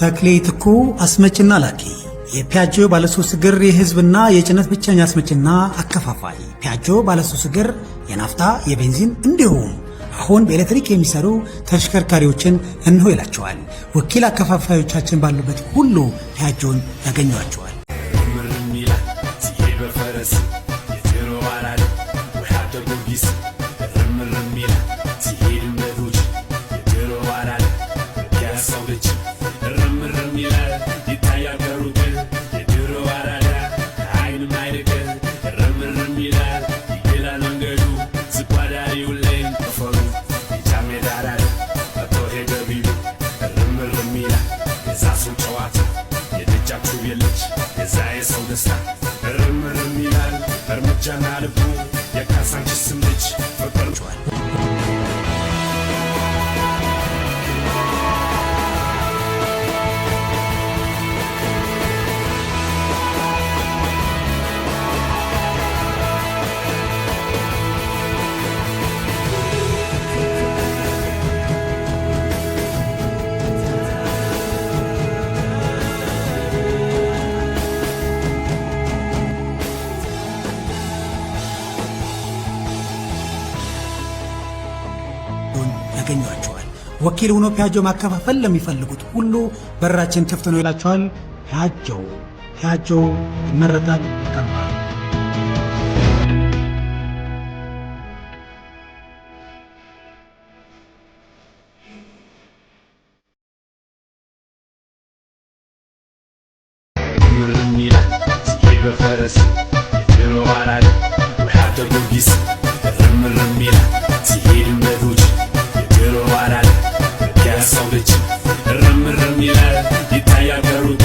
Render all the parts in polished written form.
ተክሌ ትኩ አስመጭና ላኪ የፒያጆ ባለሶስት እግር የህዝብና የጭነት ብቸኛ አስመጭና አከፋፋይ። ፒያጆ ባለሶስት እግር የናፍጣ የቤንዚን እንዲሁም አሁን በኤሌክትሪክ የሚሰሩ ተሽከርካሪዎችን እንሆ ይላቸዋል። ወኪል አከፋፋዮቻችን ባሉበት ሁሉ ፒያጆን ያገኟቸዋል። እርምጃና ልቡ የካሳንቺስም ልጅ ፈቀርቷል። ያገኟቸዋል። ወኪል ሆኖ ፒያጆ ማከፋፈል ለሚፈልጉት ሁሉ በራችን ክፍት ነው ይላቸዋል። ፒያጆ ይመረጣል። ይቀርባል። በፈረስ የድሮ ባላል ወያተ ጊዮርጊስ ርምርም ይላል ሲሄድ መዶች የድሮ ባላል ያሰው ልጅ ርምርም ይላል ይታያል ከሩቅ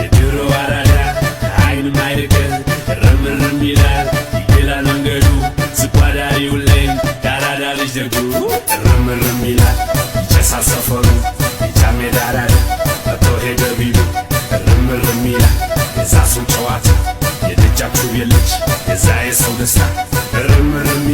የድሮ ባላል አይን ማይርቅ ርምርም ይላል ይላል መንገዱ ዝቋዳሪው ላይ ዳራዳ ልጅ ደጉ ርምርም ይላል ይጨሳ ሰፈሩ ይጫሜ ዳራዳ አቶ ሄደ ቢሉ